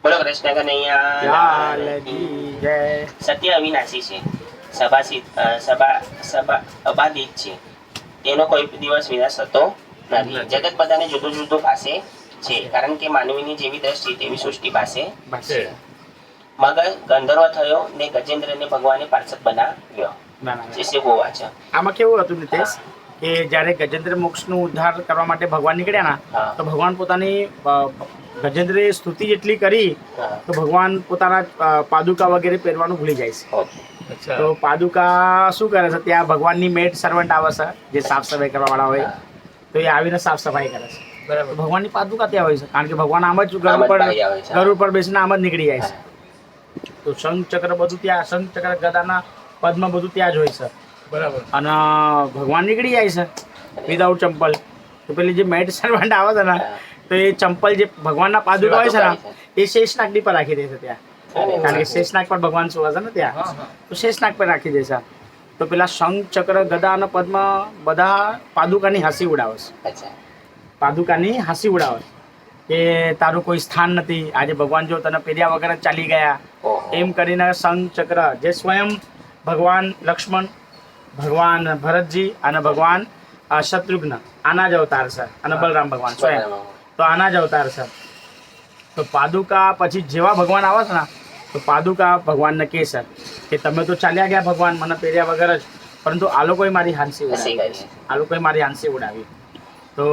બોલો કૃષ્ણ કનૈયા સત્ય અવિનાશી છે, સભા અબાધિત છે, તેનો કોઈ દિવસ વિનાશ થતો નથી. જગત બધાને જુદું જુદું પાસે છે, કારણ કે માનવીની જેવી દ્રષ્ટિ તેવી સૃષ્ટિ પાસે છે. મગર ગંધર્વ થયો ને ગજેન્દ્રને ભગવાને પાર્ષદ બનાવ્યો. આમાં કેવું હતું નિતેશ કે જ્યારે ગજેન્દ્ર મોક્ષનો ઉદ્ધાર કરવા માટે ભગવાન નીકળ્યા ના તો ભગવાન પોતાની ગજેન્દ્રે સ્તુતિ જેટલી કરી તો ભગવાન પોતાના પાદુકા વગેરે પહેરવાનું ભૂલી જાય છે. તો પાદુકા શું કરે છે, ત્યાં ભગવાનની મેડ સર્વન્ટ આવે છે જે સાફ સફાઈ કરવા વાળા હોય, તો એ આવીને સાફ સફાઈ કરે છે. ભગવાનની પાદુકા ત્યાં હોય છે, કારણ કે ભગવાન આમ જ ગરુડ પર બેસીને આમ જ નીકળી જાય છે. તો શંખ ચક્ર બધું ત્યાં, શંખ ચક્ર ગદાના પદમાં બધું ત્યાં જ હોય છે. બરાબર. અને ભગવાન નીકળી જાય છે વિધાઉટ ચંપલ. તો પેલી જે મેડ સર્વન્ટ આવે છે ને તો એ ચંપલ જે ભગવાનના પાદુકા હોય છે ને એ શેષનાગની પર રાખી દે છે ત્યાં, કારણ કે શેષનાગ પર ભગવાન સુવા છે ને ત્યાં, તો શેષનાગ પર રાખી દે છે. તો પેલા શંખ ચક્ર ગદા અને પદમાં બધા પાદુકાની હાંસી ઉડાવે છે. પાદુકાની હાંસી ઉડાવે કે તારું કોઈ સ્થાન નથી, આજે ભગવાન જો તને પેર્યા વગર જ ચાલી ગયા, એમ કરીને શંખ ચક્ર જે સ્વયં ભગવાન લક્ષ્મણ, ભગવાન ભરતજી અને ભગવાન શત્રુઘ્ન આના જ અવતાર છે, અને બલરામ ભગવાન સ્વયં તો આના જ અવતાર છે. તો પાદુકા પછી જેવા ભગવાન આવે છે ને તો પાદુકા ભગવાનને કહે છે કે તમે તો ચાલ્યા ગયા ભગવાન મને પહેર્યા વગર જ, પરંતુ આ લોકોએ મારી હાંસી ઉડાવી, આ લોકોએ મારી હાંસી ઉડાવી. તો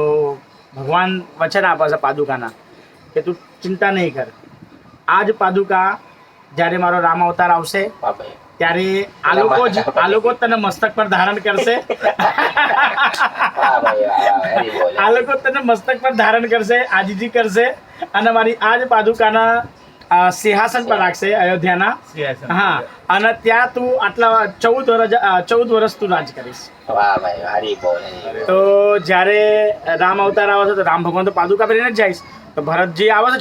ભગવાન વચન આપે છે પાદુકાના કે તું ચિંતા નહીં કર, આ જ પાદુકા જ્યારે મારો રામ અવતાર આવશે ત્યારે આ લોકો તને મસ્તક પર ધારણ કરશે. આ લોકો તને મસ્તક પર ધારણ કરશે, આજીજી કરશે અને મારી આ જ પાદુકાના સિંહાસન પર રાખશે અયોધ્યાના. હા, અને ત્યાં તું આટલા 14 વર્ષ તું રાજ કરીશ. તો જ્યારે રામ અવતાર આવે છે તો રામ ભગવાન તો પાદુકા પહેરીને જ જાય. તો ભરતજી આવે છે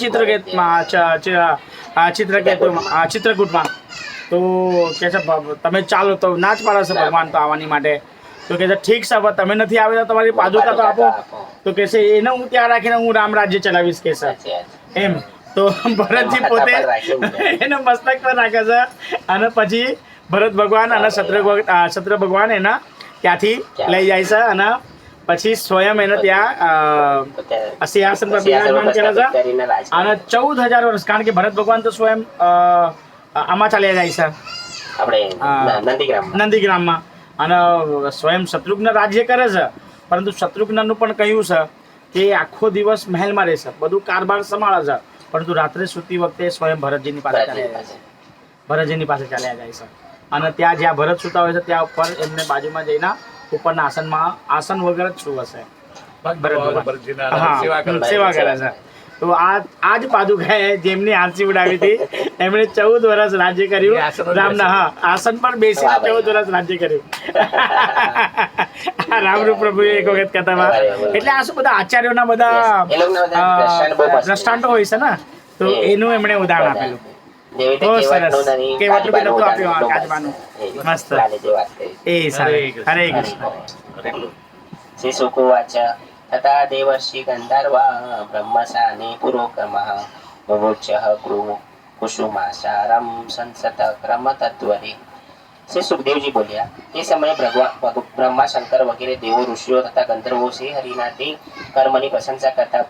ચિત્રકૂટમાં, તો કે છે તમે ચાલો, તો ના જ પાડે છે ભગવાન તો આવવાની માટે. તો કે છે ઠીક છે, તમે નથી આવે તો તમારી પાદુકા તો આપો. તો કે છે એને હું ત્યાં રાખીને હું રામ રાજ્ય ચલાવીશ કે છે એમ. તો ભરતજી પોતે એને મસ્તક પર રાખે છે અને પછી ભરત ભગવાન અને શત્રુ ભગવાન એના ત્યાંથી લઈ જાય છે અને પછી સ્વયં એને ત્યાં સિંહાસન પર બિરાજમાન કરે છે. અને 14,000 વર્ષ, કારણ કે ભરત ભગવાન તો સ્વયં આમાં ચાલ્યા જાય છે નંદીગ્રામમાં, અને સ્વયં શત્રુઘ્ન રાજ્ય કરે છે. પરંતુ શત્રુઘ્નનું પણ કહ્યું છે કે આખો દિવસ મહેલમાં રહેશે, બધું કારભાર સંભાળે છે, પરંતુ રાત્રે સૂતી વખતે સ્વયં ભરતજીની પાસે ચાલ્યા જાય છે. ભરતજીની પાસે ચાલ્યા જાય છે અને ત્યાં જ્યાં ભરત સૂતા હોય છે ત્યાં ઉપર એમને બાજુમાં જઈને ઉપરના આસન વગર જ શું હશે સેવા કરે છે. તો આ જ પાદુકાએ જેમની હાંસી ઉડાવી હતી એમણે 14 વર્ષ રાજ્ય કર્યું રામના આસન પર બેસીને 14 વર્ષ રાજ્ય કર્યું. રામરૂપ પ્રભુએ એક વખત કથામાં, એટલે આ શું બધા આચાર્યોના બધા દ્રષ્ટાંતો હોય છે ને, તો એનું એમણે ઉદાહરણ આપેલું. બહુ સરસ કેવટલું બી નતું આપ્યું કાચબાનું, મસ્ત. એ સારું. હરે કૃષ્ણ. શ્રી સુકુવાચ તથા દેવર્ષિ ગંધર્વા બ્રહ્મસાને પુરોક્રમઃ મુમુચ્યઃ કુસુમાસારમ સંસત ક્રમ તત્વરે. શ્રી સુખદેવજી બોલ્યા, તે સમયે બ્રહ્મા, શંકર વગેરે દેવો, ઋષિઓ તથા ગંધર્વો શ્રી હરિના તે કર્મની પ્રશંસા કરતા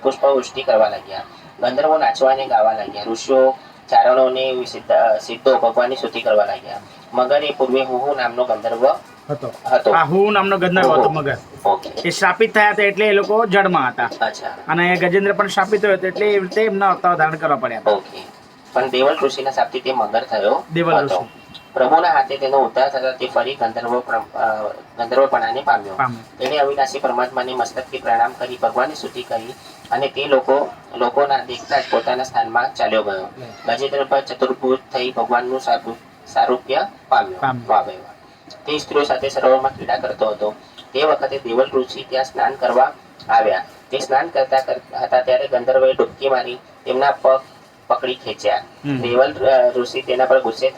પુષ્પવૃષ્ટિ કરવા લાગ્યા. ગંધર્વો નાચવા અને ગાવા લાગ્યા. ઋષિઓ ચારણોને સિદ્ધો ભગવાનની સ્તુતિ કરવા લાગ્યા. મગર એ પૂર્વે હુહુ નામનો ગંધર્વ હતો. હું નામનો ગંધર્વ હતો મગર. એ શ્રાપિત થયા હતા એટલે એ લોકો જળમાં હતા, અને ગજેન્દ્ર પણ શ્રાપિત થયો હતો એટલે એ રીતે એમના અવતાર ધારણ કરવા પડ્યા. પણ દેવલ ઋષિના શાપથી તે મગર થયો હતો. પ્રભુના હાથે તેનો ઉદ્ધાર થતા તે ફરી ગંધર્વપણાને પામ્યો. તેણે અવિનાશી પરમાત્માને મસ્તકથી પ્રણામ કરી ભગવાનની સ્તુતિ કરી અને તે લોકોના દેખતા જ પોતાના સ્થાનમાં ચાલ્યો ગયો. ગજેન્દ્ર પર ચતુર્ભુજ થઈ ભગવાનનું સારૂપ્ય પામ્યો. તે સ્ત્રીઓ સાથે સરોવરમાં ક્રીડા કરતો હતો. તે વખતે દેવલ ઋષિ ત્યાં સ્નાન કરવા આવ્યા. તે સ્નાન કરતા હતા ત્યારે ગંધર્વએ ડૂબકી મારી તેમના પગ પકડી ખેંચ્યા. દેવલ ઋષિ તેના પર ગુસ્સે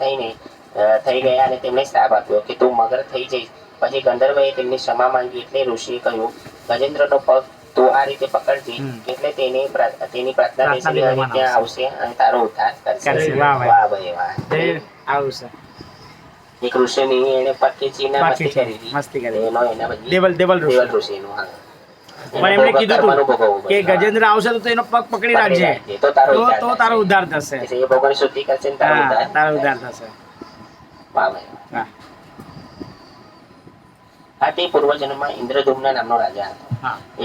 થઈ ગયા અને તેમણે શ્રાપ આપ્યો કે તું મગર થઈ જઈશ. પછી ગંધર્વએ તેમની ક્ષમા માંગી એટલે ઋષિએ કહ્યું, ગજેન્દ્રનો પગ તું આ રીતે પકડજે એટલે તેની પ્રાર્થના બેસી ત્યાં આવશે અને તારો ઉદ્ધાર કરશે. વાહ ભાઈ વાહ. આવું છે. એક ઋષિની એને પક્ષીના મસ્તી કરી એનો એના પછી દેવલ ઋષિનું. હા, પણ એમણે કીધું કે ગજેન્દ્ર આવશે તો એનો પગ પકડી રાખજે તો તારો ઉદ્ધાર થશે. એ ભગવાન શુદ્ધિ કરશે ને તારો ઉદ્ધાર થશે. વાહ ભાઈ. હા, તે પૂર્વજન્મમાં ઇન્દ્રદ્યુમ્ન નામનો રાજા હતો.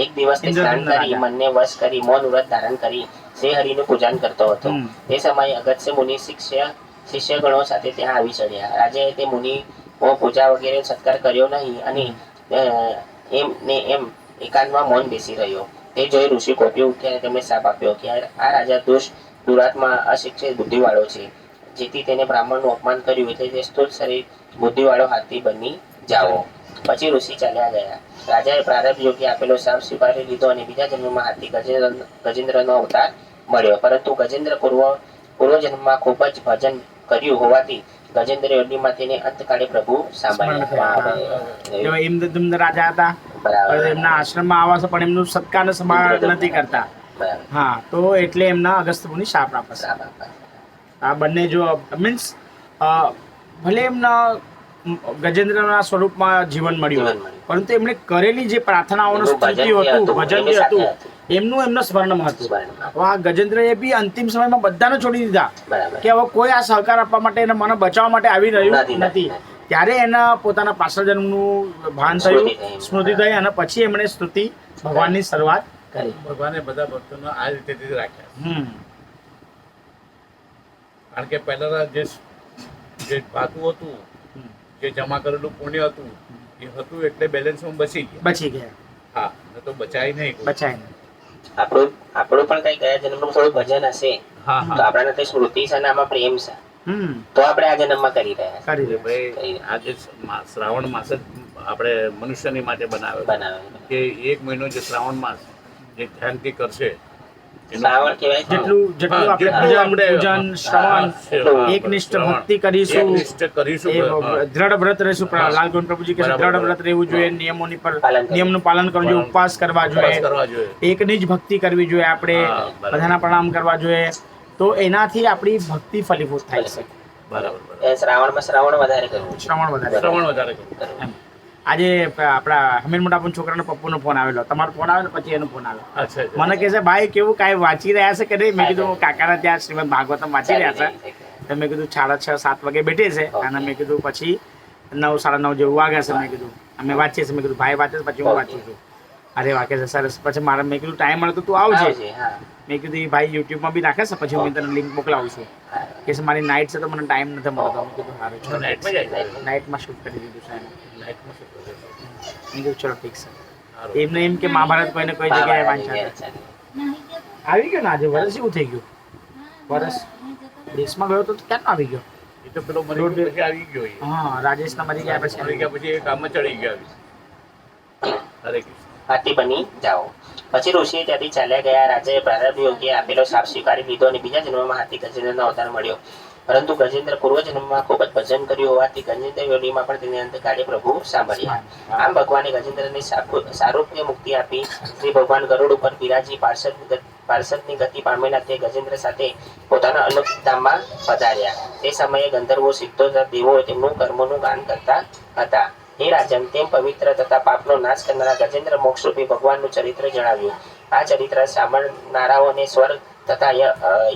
એક દિવસ તે સ્નાન કરી મનને વશ કરી મૌન વ્રત ધારણ કરી શ્રી હરિનું પૂજન કરતો હતો. તે સમયે અગસ્ત્ય મુનિ શિષ્યગણો સાથે ત્યાં આવી ચડ્યા. રાજાએ તે મુનિ પૂજા વગેરે સત્કાર કર્યો નહીં અને એમ એકાંતમાં મૌન બેસી રહ્યો. તે જોઈ ઋષિ કોપી ઉઠ્યા. તેમણે શાપ આપ્યો કે આ રાજા દુરાત્મા અશિક્ષિત બુદ્ધિવાળો છે. જેથી તેને બ્રાહ્મણનું અપમાન કર્યું એટલે તે સ્થૂળ શરીર બુદ્ધિવાળો હાથી બની જાઓ. પછી ઋષિ ચાલ્યા ગયા. રાજાએ પ્રારબ્ધ યોગે આપેલો શાપ સ્વીકારી લીધો અને બીજા જન્મમાં હાથી ગજેન્દ્રનો અવતાર મળ્યો. પરંતુ ગજેન્દ્ર પૂર્વજન્મમાં ખૂબ જ ભજન કર્યું હોવાથી ગજેન્દ્ર યોનિમાં તેને અંતકાળે પ્રભુ સાંભળ્યા. ઇન્દ્રદ્યુમ્ન રાજા હતા. એમના આશ્રમમાં આવાસ પણ એમનું સત્કાર સંભાળ નથી કરતા. હા, તો એટલે એમના અગસ્ત્ય મુનિ શાપ આપે. આ બંને જો મીન્સ ભલે એમના ગજેન્દ્રના સ્વરૂપમાં જીવન મળ્યું પરંતુ એમણે કરેલી જે પ્રાર્થનાઓનું સ્તુતિ હતું, ભજન જે હતું એમનું સ્મરણમાં હતું. આ ગજેન્દ્રએ બી અંતિમ સમયમાં બધાને છોડી દીધા કે હવે કોઈ આ સહકાર આપવા માટે એને મને બચાવવા માટે આવી રહ્યું નથી. ત્યારે એના પોતાના પાછળ જન્મનું ભાન થયું, સ્મૃતિ થઈ અને પછી એમણે સ્તુતિ ભગવાનની શરૂઆત કરી. ભગવાને બધા ભક્તોને આ રીતે રાખ્યા. કારણ કે પહેલા જે ભાતું હતું, જે જમા કરેલું પુણ્ય હતું એ હતું એટલે બેલેન્સમાં બચી ગયા. હા, તો બચાય નહીં. આપણું પણ કઈ ગયા જન્મનું થોડું ભજન હશે તો આપણા તે સ્મૃતિ છે અને આમાં પ્રેમ છે તો આપણે આ જન્મમાં કરી રહ્યા. આજે શ્રાવણ માસ જ આપણે મનુષ્યની માટે બનાવે કે એક મહિનો જે શ્રાવણ માસ જે ધ્યાનથી કરશે શ્રાવણ કહેવાય જેટલું આપણે પૂજન શ્રવણ એકનિષ્ઠ ભક્તિ કરીશું, દ્રઢ વ્રત રહીશું. લાલગુણ પ્રભુજી કહે છે દ્રઢ વ્રત રહેવું જોઈએ, નિયમનું પાલન કરવું જોઈએ, ઉપવાસ કરવા જોઈએ, એકની જ ભક્તિ કરવી જોઈએ, આપણે બધાના પ્રણામ કરવા જોઈએ. તો એનાથી આપણી ભક્તિ ફલીભૂત થાય છે. બરાબર. શ્રાવણ વધારે કરવું. આજે આપણા હમીર મોટા પણ છોકરાનો પપ્પુનો ફોન આવેલો, તમારો ફોન આવે ને પછી એનો ફોન આવ્યો. મને કહે છે ભાઈ કેવું કાંઈ વાંચી રહ્યા છે કે નહીં? મેં કીધું કાકાના ત્યાં શ્રીમદ ભાગવતમ વાંચી રહ્યા છે. તો મેં કીધું 6:30-7 વાગે બેઠે છે અને મેં કીધું પછી 9-9:30 જેવું વાગે છે. મેં કીધું અમે વાંચીએ છીએ. મેં કીધું ભાઈ વાંચે પછી હું વાંચું છું. અરે વાંકે છે સરસ. પછી મારે મેં કીધું ટાઈમ મળે તો તું આવજે. મેં કીધું ભાઈ યુટ્યુબમાં બી નાખે છે પછી હું તને લિંક મોકલાવું છું. કે મારી નાઇટ છે તો મને ટાઈમ નથી મળતો. મેં કીધું સારું નાઇટમાં શૂટ કરી દીધું છે. મેં કીધું ચલો ઠીક છે. એમને એમ કે મહાભારત કોઈને કોઈ જગ્યાએ વાંચા આવી ગયો ને આજે વરસ એવું થઈ ગયું. વરસ દેશમાં ગયો તો ક્યાં આવી ગયો? એ તો પેલો આવી ગયો. હા, રાજેશના મરી ગયા પછી એ કામમાં ચડી ગયા. હરે કૃષ્ણ. હાથી બની જાઓ. પછી ઋષિએ ત્યાંથી ચાલ્યા ગયા. રાજાએ પ્રારબ્ધ યોગે આપેલો શાપ સ્વીકારી લીધો અને બીજા જન્મમાં હાથી ગજેન્દ્રનો અવતાર મળ્યો. પરંતુ ગજેન્દ્ર પૂર્વજન્મમાં ખૂબ જ ભજન કર્યું હોવાથી ગજેન્દ્ર યોનિમાં પણ તેને અંતકાળે પ્રભુ સાંભળ્યા. આમ ભગવાને ગજેન્દ્રને સારૂપ્ય મુક્તિ આપી. શ્રી ભગવાન ગરુડ ઉપર બિરાજી પાર્ષદની ગતિ પામેલા તે ગજેન્દ્ર સાથે પોતાના અનુધામમાં પધાર્યા. તે સમયે ગંધર્વો, સિદ્ધો, દેવો તેમનું કર્મોનું ગાન કરતા હતા. હે રાજન, તેમ પવિત્ર તથા પાપનો નાશ કરનારા ગજેન્દ્ર મોક્ષરૂપી ભગવાનનું ચરિત્ર જણાવ્યું. આ ચરિત્ર સાંભળનારાઓને સ્વર્ગ તથા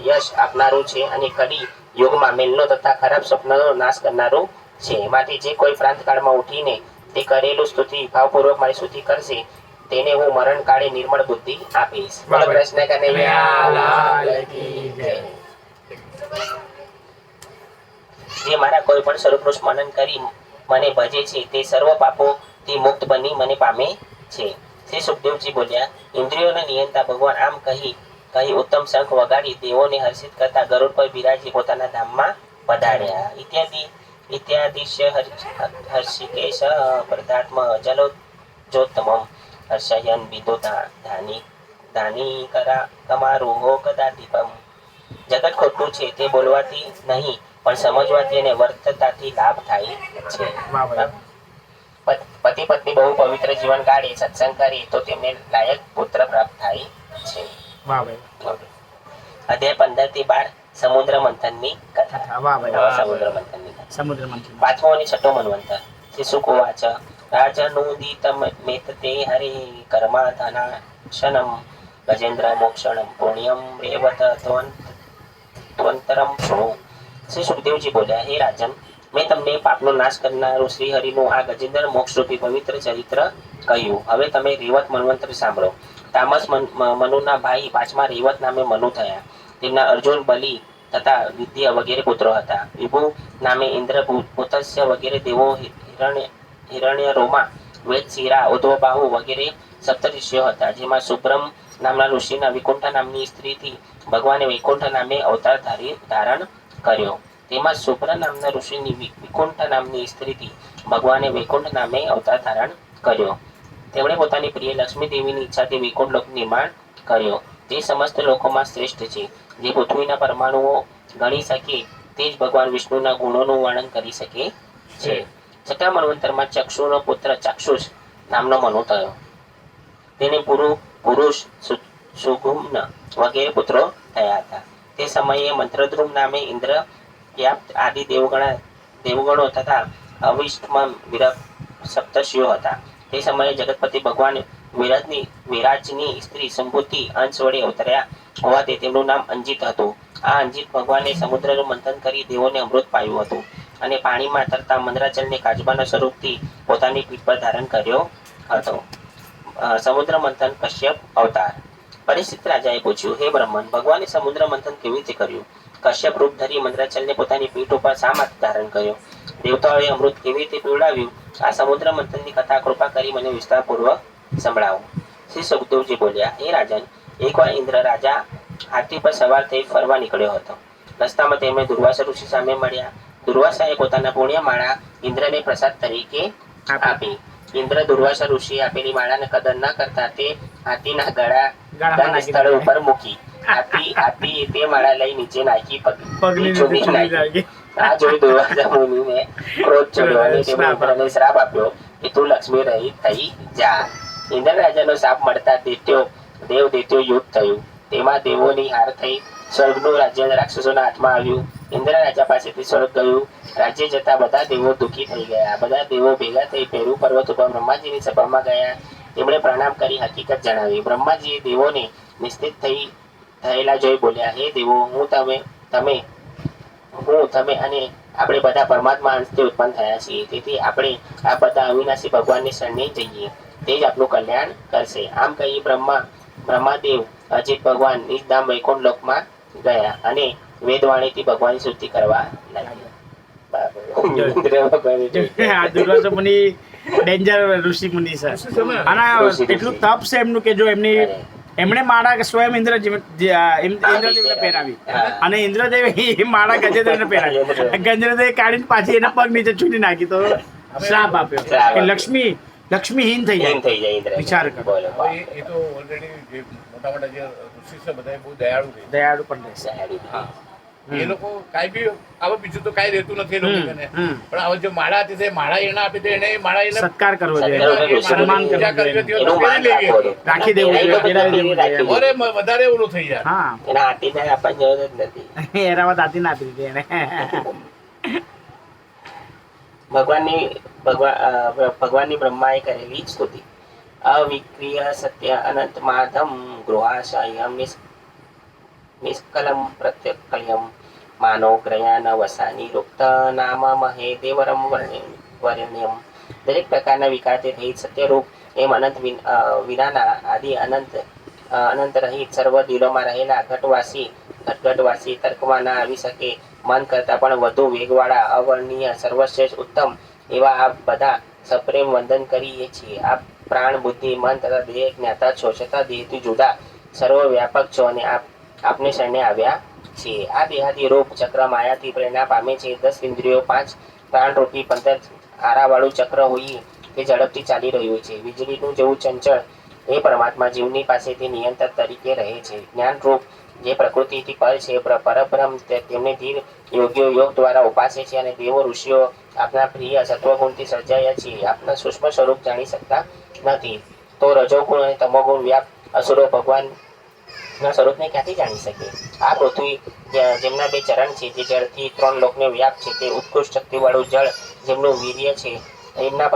યશ આપનારું છે અને કલી યુગમાં મેલનો તથા ખરાબ સ્વપ્નનો નાશ કરનારું છે. માટે જે કોઈ પ્રાંતકાળમાં ઉઠીને તે કરેલું સ્તુતિ ભાવપૂર્વક મારી સ્તુતિ કરશે તેને હું મરણ કાળે નિર્મળ બુદ્ધિ આપીશ. કૃષ્ણ કનૈયા. જે મારા કોઈ પણ સ્વરૂપનું સ્મરણ કરી મને ભજે છે તે સર્વ પાપોથી મુક્ત બની મને પામે છે. શ્રી સુખદેવજી બોલ્યા, ઇન્દ્રિયોના નિયંતા ભગવાન આમ કહી ઉત્તમ શંખ વગાડી દેવોને હર્ષિત કરતા ગરુડ પર બિરાજી પોતાના ધામમાં પધાર્યા. ઇત્યાદિશ્ય હર્ષિકેશ પ્રદાત્મ જલોજોત્તમમ હર્ષયન વિદો ધાની કરા તમારું હો કદાદીપમ. જગત ખોટું છે તે બોલવાથી નહીં પણ સમજવાથી અને વર્તતાથી લાભ થાય છે. પતિ પત્ની બહુ પવિત્ર જીવન ગાળે સત્સંગ કરે તો તેમને લાયક પુત્ર પ્રાપ્ત થાય છે. અધ્યાય 15 થી 12 સમુદ્ર મંથનની કથા. સમુદ્ર મંથન. પાંચમો અને છઠ્ઠો મન્વંતર. શિશુકોવાચ રાજનુદિત મેતતે હરે કર્માધનાશનમ ગજેન્દ્ર મોક્ષણમ પુણ્યમ રેવત ત્વંતરમ શૃણુ. શ્રી સુખદેવજી બોલ્યા, હે રાજન, મેં તમને પાપનો નાશ કરનારું શ્રી હરિનું આ ગજેન્દ્ર મોક્ષરૂપી પવિત્ર ચરિત્ર કહ્યું. હવે તમે રેવત મન્વંતર સાંભળો. તામસ મનુના ભાઈ પાંચમા રેવત નામે મનુ થયા. તેમના અર્જુન, બલિ તથા વિદ્ય વગેરે પુત્રો હતા. વિભુ નામે ઇન્દ્ર, પુતસ્ય વગેરે દેવો, હિરણ્ય રોમા, વેદશિરા, ઉદ્ધવબાહુ વગેરે સપ્તર્ષિઓ હતા. જેમાં સુબ્રમ નામના ઋષિના વિકુંઠ નામની સ્ત્રીથી ભગવાને વૈકુંઠ નામે અવતાર ધારણ કર્યો. તેમાં સુબ્ર નામના ઋષિની વિકુંઠ નામની સ્ત્રીથી ભગવાને વૈકુંઠ નામે અવતાર ધારણ કર્યો. તેમણે પોતાની પ્રિય લક્ષ્મી દેવીની ઈચ્છાથી વૈકુંઠ લોકનું નિર્માણ કર્યો. તે સમસ્ત લોકોમાં શ્રેષ્ઠ છે. જે પૃથ્વીના પરમાણુઓ ગણી શકે તે જ ભગવાન વિષ્ણુના ગુણોનું વર્ણન કરી શકે છે. છઠ્ઠા મન્વંતરમાં ચક્ષુનો પુત્ર ચાક્ષુષ નામનો મનુ થયો. તેને પુરુષ સુગુમ્ન વગેરે પુત્રો થયા હતા. તે સમયે મંત્રદ્રુમ નામે ઇન્દ્ર, વ્યાપ્ત આદિ દેવગણો તથા અવિષ્ટમાં સપ્તર્ષિઓ હતા. તે સમયે જગતપતિ ભગવાન વિરાજની સ્ત્રી સંભૂતિ અંશ વડે અવતર્યા હોવાથી તેમનું નામ અંજિત હતું. આ અંજિત ભગવાને સમુદ્રનું મંથન કરી દેવોને અમૃત પાયું હતું અને પાણીમાં તરતા મંદરાચલને કાચબાના સ્વરૂપથી પોતાની પીઠ પર ધારણ કર્યો હતો. સમુદ્ર મંથન કશ્યપ અવતાર. પરિસ્થિત રાજાએ પૂછ્યું, હે બ્રહ્મન, ભગવાને સમુદ્ર મંથન કેવી રીતે કર્યું? કશ્યપ રૂપ ધરી મંદરાચલને પોતાની પીઠ ઉપર શા માટે ધારણ કર્યો? દેવતાઓએ અમૃત કેવી રીતે પીવડાવ્યું? આ સમુદ્ર મંથનની કથા કૃપા કરી મને વિસ્તારપૂર્વક સંભળાવો. શ્રી સુખદેવજી બોલ્યા, હે રાજન, એકવાર ઇન્દ્ર રાજા હાથી પર સવાર થઈ ફરવા નીકળ્યો હતો. રસ્તામાં તેમણે દુર્વાસા ઋષિ સામે મળ્યા. દુર્વાસાએ પોતાના પુણ્યમાળા ઇન્દ્રને પ્રસાદ તરીકે આપી. ઇન્દ્ર દુર્વાસા ઋષિએ આપેલી માળાને કદર ન કરતા તે હાથીના ગળા સ્થળ ઉપર મૂકી. હાથી તે માળા લઈ નીચે નાખી પગની નાખી. આ જોઈ દુર્વાસા મુનિને ક્રોધ ચડ્યો અને તેમણે ઇન્દ્રને શ્રાપ આપ્યો કે તું લક્ષ્મી રહિત થઈ જા. ઇન્દ્ર રાજાનો શાપ મળતા દેવ દૈત્યો યુદ્ધ થયું. તેમાં દેવોની હાર થઈ. સ્વર્ગનું રાજ્ય રાક્ષસોના હાથમાં આવ્યું. ઇન્દ્ર રાજા પાસેથી સ્વર્ગ ગયું. રાજ્ય જતા બધા દેવો દુઃખી થઈ ગયા. બધા દેવો ભેગા થઈ પેરુ પર્વત ઉપર બ્રહ્માજીની સભામાં ગયા. તેમણે પ્રણામ કરી હકીકત જણાવી. બ્રહ્માજીએ દેવોને નિશ્ચિત થયેલા જોઈ બોલ્યા, હે દેવો, તમે અને આપણે બધા પરમાત્મા અંશથી ઉત્પન્ન થયા છીએ. તેથી આપણે આ બધા અવિનાશી ભગવાનની શરણે જઈએ. તે જ આપણું કલ્યાણ કરશે. આમ કહી બ્રહ્માદેવ અજીત ભગવાન નિજ ધામ વૈકુંઠ લોકમાં ગયા અને વેદવાણીથી ભગવાનની સ્તુતિ કરવા લાગ્યા. દુર્વાસા મુનિ ડેન્જર ઋષિ મુનિ છે. આના એટલું તપ છે એમનું કે જો એમણે માળા સ્વયં ઇન્દ્રદેવને પહેરાવી અને ઇન્દ્રદેવે માળા ગજેન્દ્રને પહેરાવી. ગજેન્દ્રદેવ કાઢીને પાછી એના પગ નીચે છૂટી નાખી તો શ્રાપ આપ્યો કે લક્ષ્મીહીન થઈ જાય. વિચાર કરો. એ તો ઓલરેડી મોટા મોટા જે ઋષિ છે બધા બહુ દયાળુ પણ રહેશે. એ લોકો કાંઈ બી હવે બીજું તો કાંઈ રહેતું નથી એ લોકોને. પણ હવે જો માળા હતી તે માળા એને આપી તો એને માળા એને સત્કાર કરવો જોઈએ, સન્માન રાખી દેવું જોઈએ. અરે વધારે ઓલું થઈ જાય. હા, એના હાથીને આપવાની જરૂર જ નથી. એરાવત હાથી ના આપી દીધી એને. ભગવાનની બ્રહ્માએ કરેલી સ્તુતિ. અવિક્રિય સત્ય અનંત માધમ ગૃહાશયમ નિષ્કલમ પ્રત્યકલ્યમ માનો ગ્રયાન વસાની રૂક્ત નામ મહે દેવરમ વર્ણ્યમ. દરેક પ્રકારના વિકારથી રહિત સત્યરૂપ એમ અનંત વિનાના આદિ અનંત રહિત સર્વ દિલોમાં રહેલા ઘટવાસી તર્કમાં ના આવી શકે મન કરતા પણ વધુ વેગવાળા અવર્ણનીય સર્વશ્રેષ્ઠ ઉત્તમ એવા આપ બધા સપ્રેમ વંદન કરીએ છીએ. આપ પ્રાણ, બુદ્ધિ, મન તથા દેહ જ્ઞાતા છો, છતાં દેહથી જુદા સર્વ વ્યાપક છો અને આપને શરણે આવ્યા છીએ. આ દેહાદી રૂપ ચક્ર માયાથી પ્રેરણા પામે છે. 10 ઇન્દ્રિયો, 5 પ્રાણરૂપી 15 આરાવાળું ચક્ર હોય તે ઝડપથી ચાલી રહ્યું છે. વીજળીનું જેવું ચંચળ એ પરમાત્મા જીવની પાસેથી નિયંત્રક તરીકે રહે છે. જ્ઞાનરૂપ જે પ્રકૃતિથી પર છે પરબ્રહ્મ તેમને ધીર યોગીઓ યોગ દ્વારા ઉપાસે છે અને દેવો, ઋષિઓ આપના પ્રિય સત્વગુણથી સર્જાયા છીએ. આપના સૂક્ષ્મ સ્વરૂપ જાણી શકતા નથી, તો રજોગુણ અને તમોગુણ વ્યાપ અસુરો ભગવાનના સ્વરૂપને ક્યાંથી જાણી શકે? આ પૃથ્વી જેમના 2 ચરણ છે, જે જળથી 3 લોકને વ્યાપ છે, તે ઉત્કૃષ્ટ શક્તિવાળું જળ જેમનું વીર્ય છે, એમના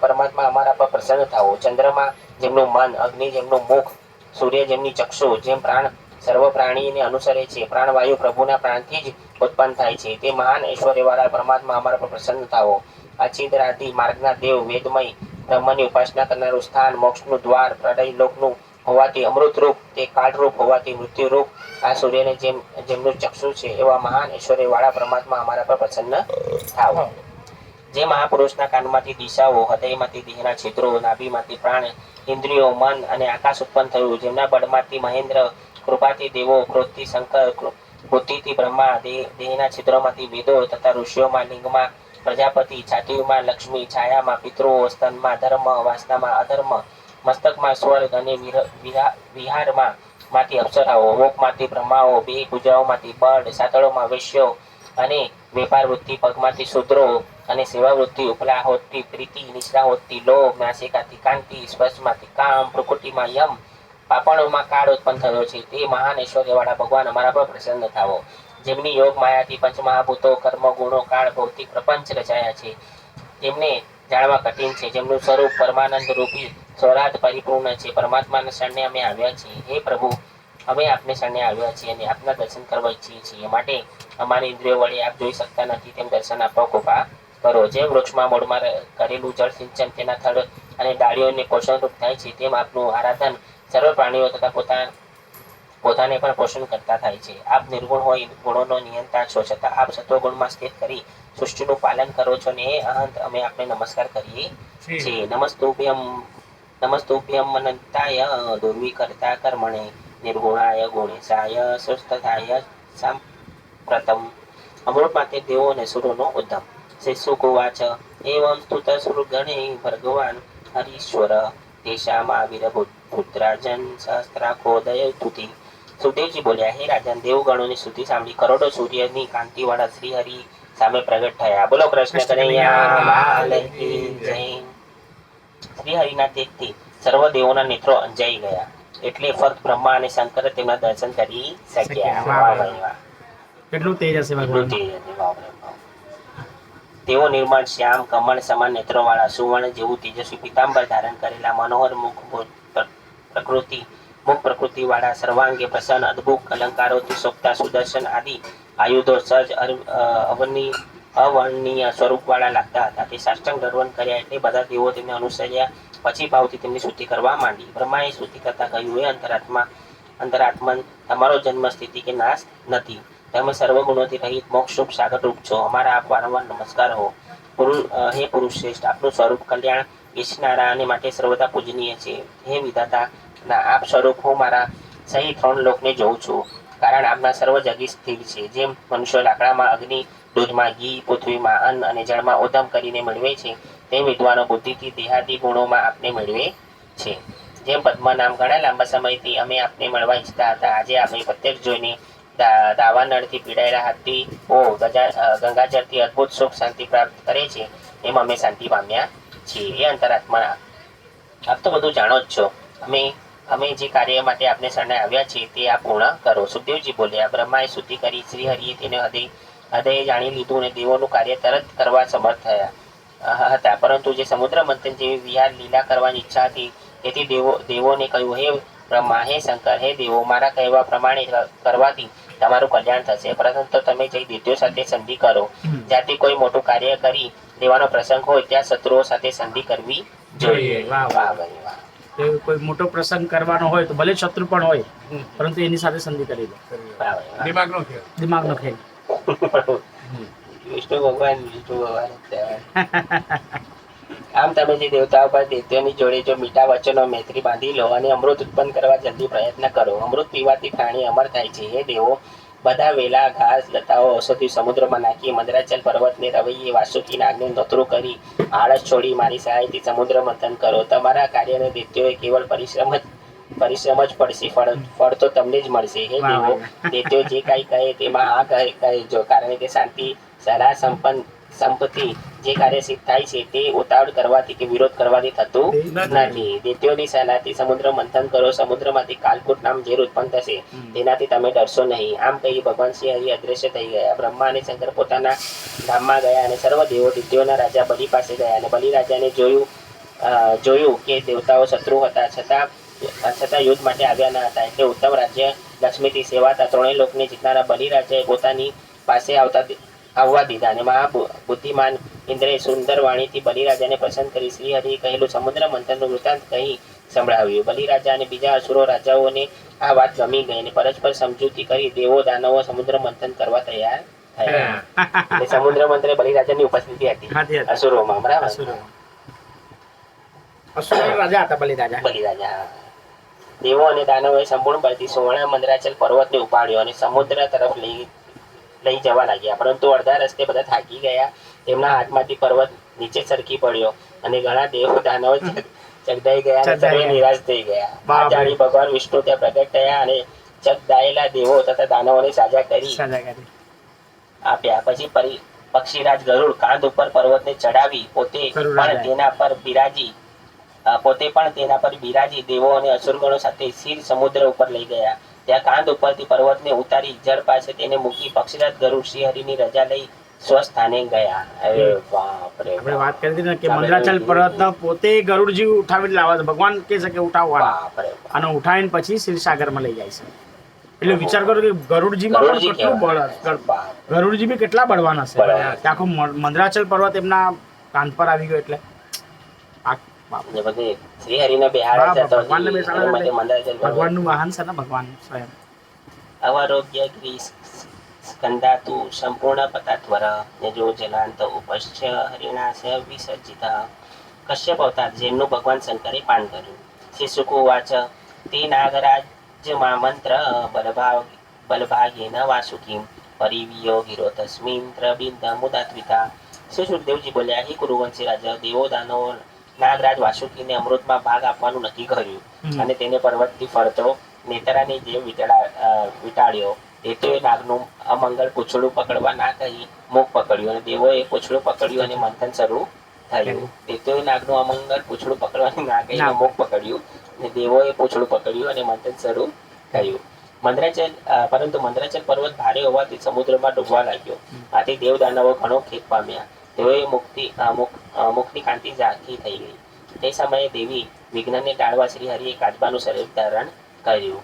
પરમાત્મા અમારા પર પ્રસન્ન થાઓ. ચંદ્રમાં જેમનું મન, અગ્નિ જેમનું મુખ, સૂર્ય જેમની ચક્ષુ, જેમ પ્રાણ સર્વ પ્રાણીને અનુસરે છે, પ્રાણવાયુ પ્રભુના પ્રાણથી જ ઉત્પન્ન થાય છે, તે મહાન ઐશ્વર્યવાળા પરમાત્મા અમારા પર પ્રસન્ન થાઓ. આ છિદ્રાદિ માર્ગના દેવ, વેદમય બ્રહ્મની ઉપાસના કરનારું સ્થાન, મોક્ષનું દ્વાર, પ્રલય લોકનું હોવાથી અમૃતરૂપ, તે કાળરૂપ હોવાથી મૃત્યુરૂપ, આ સૂર્યને જેમનું ચક્ષુ છે, એવા મહાન ઐશ્વર્યવાળા પરમાત્મા અમારા પર પ્રસન્ન થાઓ. જે મહાપુરુષના કાનમાંથી દિશાઓ, હૃદયમાંથી દેહના છિદ્રો, નાભીમાંથી પ્રાણ, ઇન્દ્રિયો, મન અને આકાશ ઉત્પન્ન થયું, જેમના બળમાંથી મહેન્દ્ર, કૃપાથી દેવો, ક્રોધથી શંકર, બુદ્ધિથી બ્રહ્મા, દેહના છિદ્રોમાંથી વેદો તથા ઋષિઓમાં, લિંગમાં પ્રજાપતિ, છાતીમાં લક્ષ્મી, છાયામાં પિતૃઓ, સ્તનમાં ધર્મ, વાસનામાં અધર્મ, મસ્તકમાં સ્વર્ગ અને વિહારમાં માંથી અપ્સરાઓ, મુખમાંથી બ્રહ્માઓ, 2 ભુજાઓમાંથી બળ, સાથળોમાં વૈશ્યો અને વેપાર વૃત્તિ, પગમાંથી શૂદ્રો અને સેવા વૃત્તિ, ઉપલા હોતથી પ્રીતિ, નિશ્રા હોતથી લોભ, નાસિકાથી કાંતિ, સ્પર્શમાંથી કામ, પ્રકૃતિમાં યમ, પાપણોમાં કાળ ઉત્પન્ન થયો છે, તે મહાન ઐશ્વર્યવાળા ભગવાન અમારા પર પ્રસન્ન થાવો. જેમની યોગ માયાથી પંચમહાભૂતો, કર્મ, ગુણો, કાળ, ભૌતિક પ્રપંચ રચાયા છે, તેમને જાણવા કઠિન છે, જેમનું સ્વરૂપ પરમાનંદ રૂપી સ્વરાટ પરિપૂર્ણ છે, પરમાત્માના શરણે અમે આવ્યા છીએ. હે પ્રભુ, અમે આપને શરણે આવ્યા છીએ અને આપના દર્શન કરવા ઈચ્છીએ છીએ, માટે અમારી ઇન્દ્રિયો વડે આપ જોઈ શકતા નથી તેમ દર્શન આપવા કૃપા કરો. જેમ વૃક્ષમાં મૂળમાં કરેલું જળ સિંચન તેના થડ અને ડાળીઓને પોષણરૂપ થાય છે, તેમ આપનું આરાધન સર્વ પ્રાણીઓ તથા પોતાને પણ પોષણ કરતા થાય છે. આપ નિર્ગુણ હોય, ગુણોનો નિયંતા છો, છતાં આપ સત્વગુણમાં સ્થિત કરી સૃષ્ટિનું પાલન કરો છો, ને એ અહંત અમે આપને નમસ્કાર કરીએ છીએ. નમસ્તુભ્યમ અનંતાય દુર્વિકર્તા કર્મણે નિર્ગુણાય ગુણેશાય સુસ્થાય સાંપ્રતમ. અમૃત માટે દેવો અને સુરોનો ઉદ્ધમ. શ્રી શુકુવાચ એવં સ્તુત સુરગણે ભગવાન હરીશ્વર તેષામાવિર પુત્રાજન સહસ્ત્રાખોદય તુતિ. સુખદેવજી બોલ્યા, હે રાજન, દેવગણોની સ્તુતિ સાંભળી કરોડો સૂર્યની કાંતિવાળા શ્રી હરિ સામે પ્રગટ થયા. બોલો કૃષ્ણ કનૈયા લાલ કી જય. શ્રી હરિના તેજથી સર્વ દેવોના નેત્રો અંજાઈ ગયા, એટલે ફક્ત બ્રહ્મા અને શંકર તેમના દર્શન કરી શક્યા. વાહ ભાઈ વાહ, કેટલું તેજ હશે ભગવાન. તેઓ નિર્મળ શ્યામ કમળ સમાન નેત્રોવાળા, સુવર્ણ જેવું તેજસ્વી પીતાંબર ધારણ કરેલા, મનોહર મુખ પ્રકૃતિવાળા, સર્વાંગે પ્રસન્ન, અદ્ભુત અલંકારોથી શોભતા, સુદર્શન આદિ આયુધો સજ અવર્ણનીય સ્વરૂપવાળા લાગતા હતા. તે સાષ્ટાંગ દંડવત કર્યા એટલે બધા દેવો તેમને અનુસર્યા, પછી ભાવથી તેમની સ્તુતિ કરવા માંડી. બ્રહ્માએ સ્તુતિ કરતા કહ્યું, હે અંતરાત્મન, તમારો જન્મ, સ્થિતિ કે નાશ નથી. તમે સર્વગુણોથી રહિત મોક્ષરૂપ સાગરરૂપ છો. અમારા આપ વારંવાર નમસ્કાર હો. હે પુરુષ શ્રેષ્ઠ, આપનું સ્વરૂપ કલ્યાણ ઈચ્છનારા અને માટે સર્વદા પૂજનીય છે. હે વિધાતા, ના આપ સ્વરૂપ હું મારા સહિત 3 લોકને જોઉં છું, કારણ આપના સર્વ જગી સ્થિર છે. જેમ મનુષ્ય લાકડામાં અગ્નિ, દૂધમાં ઘી, પૃથ્વીમાં અન્ન અને જળમાં ઉદમ કરીને મેળવે છે, તેમ વિદ્વાનો બુદ્ધિથી દેહાદી ગુણોમાં આપને મેળવે છે. જેમ પદ્મનામ ઘણા લાંબા સમયથી અમે આપને મળવા ઈચ્છતા હતા, આજે આપણે પ્રત્યક્ષ જોઈને દાવાનળથી પીડાયેલા હાથીઓ ગંગાજળથી અદ્ભુત સુખ શાંતિ પ્રાપ્ત કરે છે, એમ અમે શાંતિ પામ્યા છીએ. એ અંતરાત્મા, આપ તો બધું જાણો જ છો. અમે જે કાર્ય માટે આપને શરણે આવ્યા છીએ તે આપ પૂર્ણ કરો. સુખદેવજી બોલ્યા, બ્રહ્માએ સ્તુતિ કરી, શ્રી હરિએ તેને હૃદયે જાણી લીધું અને દેવોનું કાર્ય તરત કરવા સમર્થ થયા હતા. પરંતુ જે સમુદ્ર મંથન જેવી વિહાર લીલા કરવાની ઈચ્છા હતી, તેથી દેવોને કહ્યું, હે બ્રહ્મા, હે શંકર, હે દેવો, મારા કહેવા પ્રમાણે કરવાથી તમારું કલ્યાણ થશે. પરંતુ તમે જઈ દૈત્યો સાથે સંધિ કરો. જ્યાંથી કોઈ મોટું કાર્ય કરી દેવાનો પ્રસંગ હોય, ત્યાં શત્રુઓ સાથે સંધિ કરવી જોઈએ. વાહ ભાઈ વાહ. કોઈ મોટો પ્રસંગ કરવાનો હોય તો ભલે શત્રુ પણ હોય, પરંતુ એની સાથે સંધિ કરી લો. દિમાગનો ખેલ. વિષ્ણુ ભગવાન આમ તમે જે દેવતાઓ પર દૈત્યોની જોડે જો મીઠા વચનો મૈત્રી બાંધી લો અને અમૃત ઉત્પન્ન કરવા જલ્દી પ્રયત્ન કરો. અમૃત પીવાથી પ્રાણી અમર થાય છે. હે દેવો, બધા વેલા, ઘાસ, લતાઓ, ઔષધિ સમુદ્રમાં નાખી, મંદરાચલ પર્વતને રવૈયે વાસુકી નાગને નોતરું કરી, આળસ છોડી મારી સહાયથી સમુદ્ર મંથન કરો. તમારા કાર્યને દૈત્યોએ કેવળ પરિશ્રમ જ પડશે, ફળ તો તમને જ મળશે. હે દેવો, દૈત્યો જે કાંઈ કહે તેમાં હા કહેજો, કારણ કે શાંતિ, સલાહ, સંપત્તિ જે કાર્ય સિદ્ધ થાય છે તે ઉતાવળ કરવાથી કે વિરોધ કરવાથી થતું નથી. દૈત્યોની સેનાથી સમુદ્ર મંથન કરો, સમુદ્રમાંથી કાલકૂટ નામ ઝેર ઉત્પન્ન થશે, તેનાથી તમે ડરશો નહીં. આમ કહી ભગવાન શ્રી હરિ અદ્રશ્ય થઈ ગયા. બ્રહ્મા અને શંકર પોતાના ધામમાં ગયા અને સર્વ દેવો દૈત્યોના રાજા બલિ પાસે ગયા. અને બલિ રાજાને જોયું કે દેવતાઓ શત્રુ હતા, છતાં યુદ્ધ માટે આવ્યા ન હતા. એટલે ઉત્તમ રાજ્ય લક્ષ્મીથી સેવાતા ત્રણેય લોકને જીતનારા બલિ રાજાએ પોતાની પાસે આવવા દીધા. અને મહાબુદ્ધિમાન ઇન્દ્રએ સુંદર વાણીથી બલિરાજાને પ્રસન્ન કરી શ્રી હરિએ કહેલું સમુદ્ર મંથનનું વૃત્તાંત કહી સંભળાવ્યું. બલિરાજા અને બીજા અસુરો રાજાઓને આ વાત ગમી ગઈ અને પરસ્પર સમજૂતી કરી દેવો દાનવો સમુદ્ર મંથન કરવા તૈયાર થયા. સમુદ્ર મંથને બલિરાજાની ઉપસ્થિતિ હતી અસુરોમાં. બરાબર, બલિરાજા. દેવો અને દાનવોએ સંપૂર્ણ બળથી સુવર્ણ મંદરાચલ પર્વતને ઉપાડ્યો અને સમુદ્ર તરફ લઈ જવા લાગ્યા. પરંતુ અડધા રસ્તે બધા થાકી ગયા. તેમના હાથમાંથી પર્વત નીચે સરકી પડ્યો અને ઘણા દેવો દાનવો ચગદાઈ ગયા અને સર્વે નિરાશ થઈ ગયા. આ જાણી ભગવાન વિષ્ણુ ત્યાં પ્રગટ થયા અને ચગદાયેલા દેવો તથા દાનવોને સાજા કરી આપ્યા. પછી પક્ષીરાજ ગરુડ કાંધ ઉપર પર્વતને ચડાવી પોતે પણ તેના પર બિરાજી દેવો અને અસુરગણો સાથે શિર સમુદ્ર ઉપર લઈ ગયા. ત્યાં કાંધ ઉપરથી પર્વતને ઉતારી જળ પાસે તેને મૂકી પક્ષીરાજ ગરુડ શ્રી હરિની રજા લઈ સ્વસ્થાને ગયા. આપણે વાત કરી હતી ને કે મંદરાચલ પર્વત પોતે ગરુડજી ઉઠાવીને લાવે છે. ભગવાન કહે છે કે ઉઠાવવાના અને ઉઠાવીને પછી ક્ષીરસાગરમાં લઈ જાય છે. એટલે વિચાર કરો કે ગરુડજીમાં કેટલું બળ, ગરુડજી બી કેટલા બળવાન હશે. આખો મંદરાચલ પર્વત એમના કાંધ પર આવી ગયો. એટલે ભગવાનનું વાહન છે ને, ભગવાન સ્વયં. અવરોગ્ય સ્કંદાતુ સંપૂર્ણ પતાત્વર જો જલાંત ઉપશ્ય હરિણાશ વિસર્જિત. કશ્યપ અવતાર જેમનું ભગવાન શંકરે પાન કર્યું. શ્રી શુક ઉવાચ તે નાગરાજ મંત્ર બલભાગેન વાસુકીમ પરિવિયો હિરો તસ્મિન ત્રબિંદ મુદાત્વિતા. શ્રી સુખદેવજી બોલ્યા, હે કુરુવંશી રાજા, દેવો દાનવો નાગરાજ વાસુકીને અમૃતમાં ભાગ આપવાનું નક્કી કર્યું અને તેને પર્વતથી ફરતો નેતરાની જેમ વીંટાળ્યો. દેવોએ નાગનું અમંગળ પૂંછડું પકડવા ના કહી મુખ પકડ્યું અને દેવોએ પૂંછડું પકડ્યું અને મંથન શરૂ થયું. દેવોએ નાગનું અમંગળ પૂંછડું પકડવાની ના કહી મુખ પકડ્યું અને દેવોએ પૂંછડું પકડ્યું અને મંથન શરૂ થયું. પરંતુ મંદરાચલ પર્વત ભારે હોવાથી સમુદ્રમાં ડૂબવા લાગ્યો. આથી દેવ દાનવો ઘણો ખેદ પામ્યા. તેઓએ મુખની કાંતિ ઝાંખી થઈ ગઈ. તે સમયે દેવી વિઘ્નને ટાળવા શ્રી હરિએ કાચબાનું શરીર ધારણ કર્યું.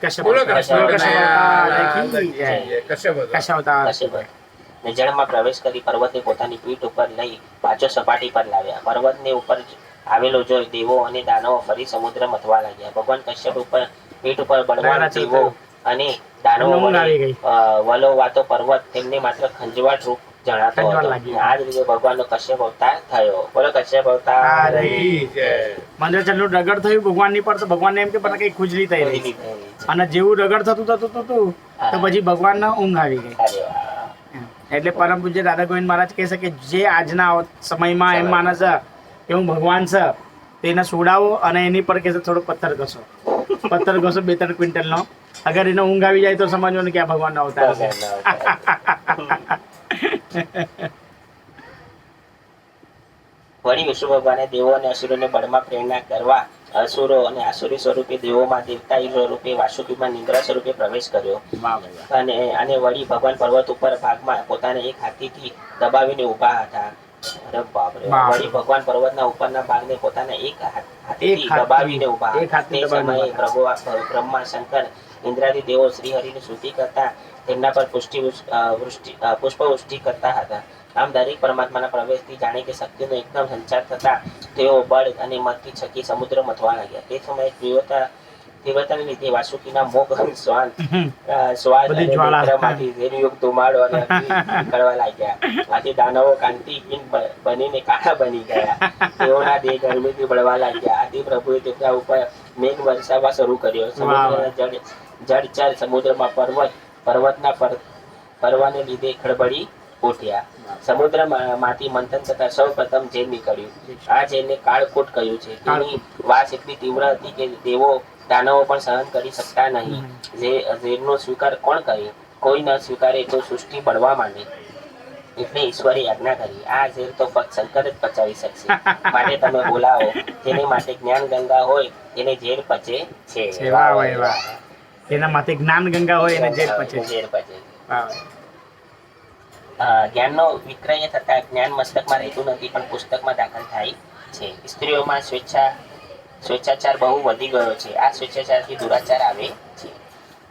જળમાં પ્રવેશ કરી પર્વતને પોતાની પીઠ ઉપર લઈ પાછો સપાટી પર લાવ્યા. પર્વતને ઉપર આવેલો જોઈ દેવો અને દાનવો ફરી સમુદ્ર મથવા લાગ્યા. ભગવાન કશ્યપ ઉપર પીઠ ઉપર બળવાન દેવો અને દાનવો વલોવાતો પર્વત તેમને માત્ર ખંજવાળ રૂપ જણાતો હતો. આ જ રીતે ભગવાનનો કશ્યપ અવતાર થયો. બોલો કશ્યપ અવતાર. મંદરાચલ નું રગડ થયું ભગવાનની પર, તો ભગવાનને એમ કે મને કઈ ખુજલી થઈ રહી અને જેવું રગડ થતું તો પછી ભગવાનને ઊંઘ આવી ગઈ. એટલે પરમ પૂજ્ય દાદા ગોવિંદ મહારાજ કહે છે કે જે આજના સમયમાં એમ માને છે કે હું ભગવાન છે, તેને સુડાવો અને એની પર કે થોડો પથ્થર ઘસો 2-3 ક્વિન્ટલનો. અગર એને ઊંઘ આવી જાય તો સમજવાનું કે આ ભગવાનનો અવતાર છે. વળી વિષ્ણુ ભગવાને દેવો અને અસુરોને બળમાં પ્રેરણા કરવા અસુરો અને આસુરી સ્વરૂપે દેવોમાં દેવતા સ્વરૂપે વાસુકીમાં નિંદ્રા સ્વરૂપે પ્રવેશ કર્યો. અને વળી ભગવાન પર્વત ઉપર ભાગમાં પોતાને એક હાથીથી દબાવીને ઉભા હતા. વળી ભગવાન પર્વતના ઉપરના ભાગને પોતાના એક હાથીથી દબાવીને ઉભા હતા. તે સમયે બ્રહ્મા શંકર ઇન્દ્રાદી દેવો શ્રી હરિની સ્તુતિ કરતા તેમના પર પુષ્પવૃષ્ટિ કરતા હતા. આમ દરેક પરમાત્માના પ્રવેશથી જાણે કે શક્તિનો એકદમ સંચાર થતા તેઓ બળ અને મતથી છકી સમુદ્ર મથવા લાગ્યા. તે સમયે તીવ્રતાને લીધે વાસુકીના મોગ શ્વાસ નેત્રમાંથી ઝેરયુક્ત ધુમાડો અને નીકળવા લાગ્યા. આથી દાનવો કાંતિહીન બનીને કાળા બની ગયા. તેઓના દેહ ગરમીથી બળવા લાગ્યા. આથી પ્રભુએ તેમના ઉપર મેઘ વરસાવવા શરૂ કર્યો. સમુદ્રના જળચર સમુદ્રમાં પર્વતના ફરવાને લીધે ખળબળી ઉઠ્યા. સમુદ્રમાંથી મંથન થતા સૌ પ્રથમ ઝેર નીકળ્યું. આ ઝેરને કાળકૂટ કહ્યું છે. તેની વાસ એટલી તીવ્ર હતી કે દેવો દાનવો પણ સહન કરી શકતા નહીં. ઝેરનો સ્વીકાર કોણ કરે? કોઈ ન સ્વીકારે તો સૃષ્ટિ બળવા માંડે. એટલે ઈશ્વરે આજ્ઞા કરી, આ ઝેર તો ફક્ત શંકર જ પચાવી શકશે, માટે તમે બોલાવો જેની માટે જ્ઞાન ગંગા હોય એને ઝેર પચે છે. તેના માટે જ્ઞાન ગંગા હોય એને ઝેર પચે. જ્ઞાનનો વિક્રય થતા જ્ઞાન મસ્તકમાં રહેતું નથી પણ પુસ્તકમાં દાખલ થાય છે. સ્ત્રીઓમાં સ્વેચ્છાચાર બહુ વધી ગયો છે. આ સ્વેચ્છાચારથી દુરાચાર આવે છે.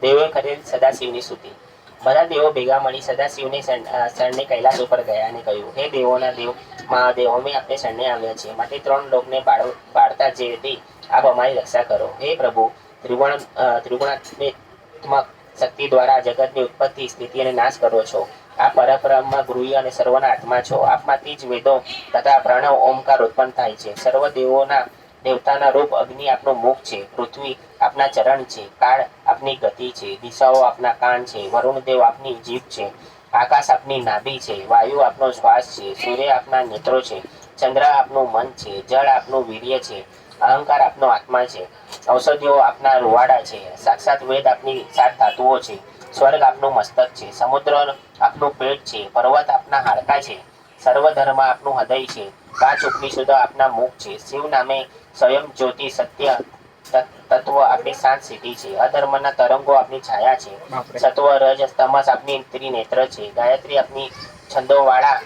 દેવોએ કરેલ સદાશિવની સ્તુતિ. બધા દેવો ભેગા મળી સદાશિવને શરણે કૈલાસ ઉપર ગયા અને કહ્યું, હે દેવોના દેવ મહાદેવ, અમે આપણે શરણે આવ્યા છીએ, માટે 3 લોકને પાળતા જે તે આપ અમારી રક્ષા કરો. હે પ્રભુ, ત્રિગુણાત્મક શક્તિ દ્વારા જગતની ઉત્પત્તિ, સ્થિતિ અને નાશ કરો છો. આ પરબ્રહ્મ ગૃહી અને સર્વના આત્મા છો. આપમાંથી જ વેદો તથા પ્રણવ ઓમકાર ઉત્પન્ન થાય છે. સર્વ દેવતાના રૂપ અગ્નિ આપનું મુખ છે, પૃથ્વી આપના ચરણ છે, કાળ આપની ગતિ છે, દિશાઓ આપના કાન છે, વરુણદેવ આપની જીભ છે, આકાશ આપની નાભી છે, વાયુ આપનો શ્વાસ છે, સૂર્ય આપના નેત્રો છે, ચંદ્ર આપનું મન છે, જળ આપનું વીર્ય છે, અહંકાર આપનો આત્મા છે, ઔષધિઓ આપના રૂવાડા છે, સાક્ષાત વેદ આપની 7 ધાતુઓ છે, સ્વર્ગ આપનું મસ્તક છે, સમુદ્ર આપનું પેટ છે, પર્વત આપના હાડકા છે, સર્વધર્મ આપનું હૃદય છે, 5 ઉપનિષદો આપના મુખ છે, શિવ નામે સ્વયં જ્યોતિ સત્ય તત્વ આપની શાંત સ્થિતિ છે, અધર્મના તરંગો આપની છાયા છે, સત્વ રજ તમસ આપની ત્રિનેત્ર છે, ગાયત્રી આપની છંદોવાળા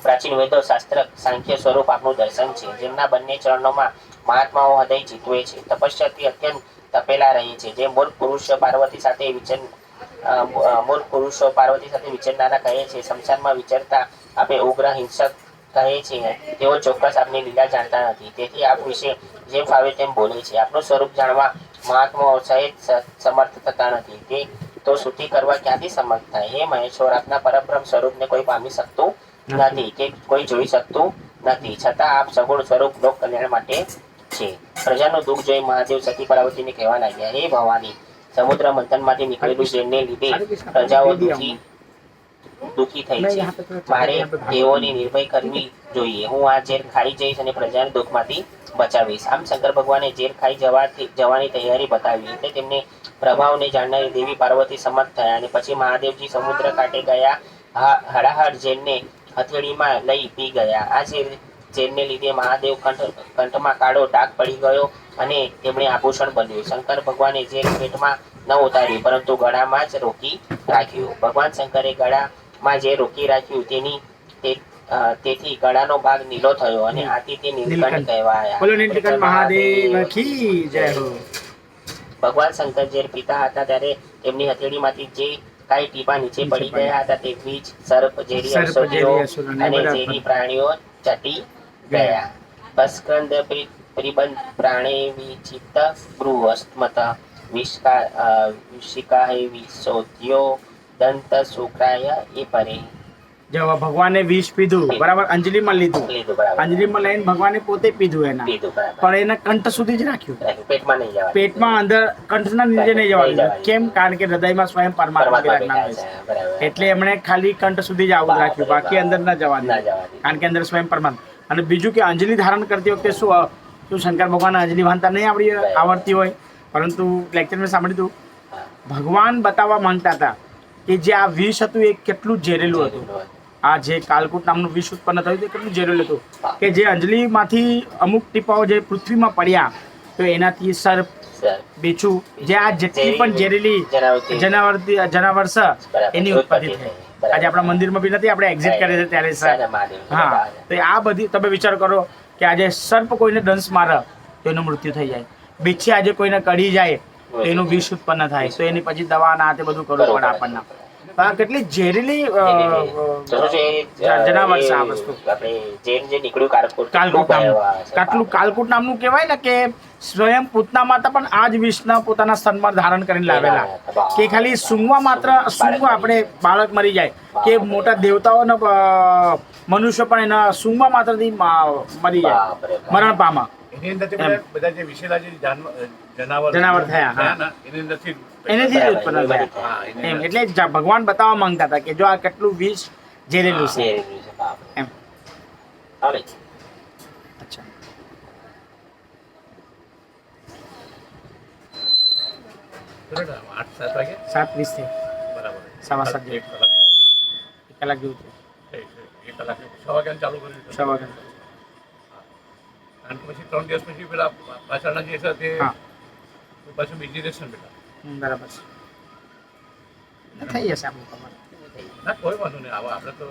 પ્રાચીન વેદો શાસ્ત્ર સાંખ્ય સ્વરૂપ આપનું દર્શન છે, જેમના બંને ચરણોમાં મહાત્માઓ હૃદય જીતવે છે, તપસ્યાથી અત્યંત તપેલા રહે છે, જે મૂર્ખ પુરુષો પાર્વતી સાથે વિચરનારા કહે છે, શમશાનમાં વિચરતા આપે ઉગ્ર હિંસક કહે છે, તેઓ ચોક્કસ આપની લીલા જાણતા નથી, તેથી આપ વિશે જેમ ફાવે તેમ બોલે છે. આપનું સ્વરૂપ જાણવા મહાત્માઓ સહેજ સમર્થ થતા નથી, તે તો સ્તુતિ કરવા ક્યાંથી સમર્થ થાય. હે મહેશ્વર, આપના પરબ્રહ્મ સ્વરૂપને કોઈ પામી શકતું નથી કે કોઈ જોઈ શકતું નથી, છતાં આપ સગુણ સ્વરૂપ લોક કલ્યાણ માટે છે. પ્રજાનું દુઃખ જોઈ મહાદેવ સતી પાર્વતીને કહેવા લાગ્યા, હે ભવાની, સમુદ્ર મંથનમાંથી નીકળેલું ઝેરને લીધે પ્રજાઓ દુઃખી થઈ છે. મારે તેઓની નિર્ભય કરવી જોઈએ. હું આ ઝેર ખાઈ જઈશ અને પ્રજાને દુઃખમાંથી બચાવીશ. આમ શંકર ભગવાને ઝેર ખાઈ જવાની તૈયારી બતાવી, એટલે તેમને પ્રભાવને જાણનારી દેવી પાર્વતી સમર્થ થયા અને પછી મહાદેવજી સમુદ્ર કાંઠે ગયા. હળાહળ ઝેરને હથેળીમાં લઈ પી ગયા. આ ઝેરને લીધે મહાદેવ કંઠમાં કાળો ડાઘ પડી ગયો અને તેમણે આભૂષણ બન્યું. શંકર ભગવાને ઝેર પેટમાં ન ઉતાર્યું પરંતુ ગળામાં જ રોકી રાખ્યું. ભગવાન શંકરે ગળામાં જે રોકી રાખ્યું તેથી ગળાનો ભાગ નીલો થયો અને આથી તે નીલકંઠ કહેવાયા. ભગવાન શંકર ઝેર પીતા હતા ત્યારે તેમની હથેળીમાંથી જે કાંઈ ટીપા નીચે પડી ગયા હતા તે બીજ, સર્પ, ઝેરી ઔષધિઓ અને ઝેરી પ્રાણીઓ ચોંટી ગયા. ભસ્કંદ પરિબંધ પ્રાણે વિચિત્ત બૃહસ્મત વિષિકાહે વિશોધ્યો દંત શુક્રાય એ પરે. જો ભગવાને વિષ પીધું, બરાબર, અંજલિમાં લીધું, અંજલિમાં લઈને ભગવાને પોતે પીધું એના, પણ એને કંઠ સુધી જ રાખ્યું, પેટમાં અંદર કંઠના નીચે નહીં જવા દીધું. કેમ? કારણ કે હૃદયમાં સ્વયં પરમાત્મા બિરાજમાન છે, એટલે એમણે ખાલી કંઠ સુધી જ આવું રાખ્યું, બાકી અંદર ન જવા દીધું, કારણ કે અંદર સ્વયં પરમાત્મા. અને બીજું કે અંજલિ ધારણ કરતી વખતે શું શંકર ભગવાન અંજલિ વાંધતા નહીં આવડતી હોય, પરંતુ લેક્ચર મેં સાંભળ્યું હતું, ભગવાન બતાવવા માંગતા હતા કે જે આ વિષ હતું એ કેટલું ઝેરેલું હતું. આ જે કાલકૂટ નામનું વિષ ઉત્પન્ન થયું તે કેટલું ઝેરેલું હતું કે જે અંજલિમાંથી અમુક ટીપાઓ જે પૃથ્વીમાં પડ્યા તો એનાથી સર્પ, બીછું, જે આ જેટલી પણ ઝેરેલી જનાવર છે એની ઉત્પત્તિ થઈ. આજે આપણા મંદિરમાં બી નથી, આપણે એક્ઝિટ કરીએ છીએ ત્યારે સર. હા, તો આ બધી તમે વિચાર કરો કે આજે સર્પ કોઈને દંશ મારે તો એનું મૃત્યુ થઈ જાય, બીછી આજે કોઈને કડી જાય તો એનું વિષ ઉત્પન્ન થાય, તો એની પછી દવા ના તે બધું કરવું પડે આપણને. કેટલી ઝેરીલી જનાવર છે આ વસ્તુ. કાલકૂટ નામનું કહેવાય ને કે સ્વયં પૂતના માતા પણ આ જ વિષના પોતાના સ્તનમાં ધારણ કરીને લાવેલા, કે ખાલી સૂંઘવા માત્ર આપણે બાળક મરી જાય કે મોટા દેવતાઓ મનુષ્ય પણ એના સૂંઘવા માત્રથી મરી જાય, મરણ પામે. બધા જે વિશેલા જે જનાવર થયા એનાથી જ ઉત્પન્ન થયા એમ. એટલે ભગવાન બતાવવા માંગતા હતા કે જો આ કેટલું વિષ ઝેરેલું છે એમ. અચ્છા, બરાબર. 7:20 બરાબર, 7:15 કલાક જેવું છે. કલાકે 6 વાગ્યાનું ચાલુ કર્યું છે. 6 વાગ્યા. કારણ કે પછી 3 દિવસ પછી પેલા પાછળના જે છે તે પાછું બીજી રહેશે બેટા. બરાબર છે. થઈ જશે આપણું તમારે. ના કોઈ વાંધો નહીં. આપણે તો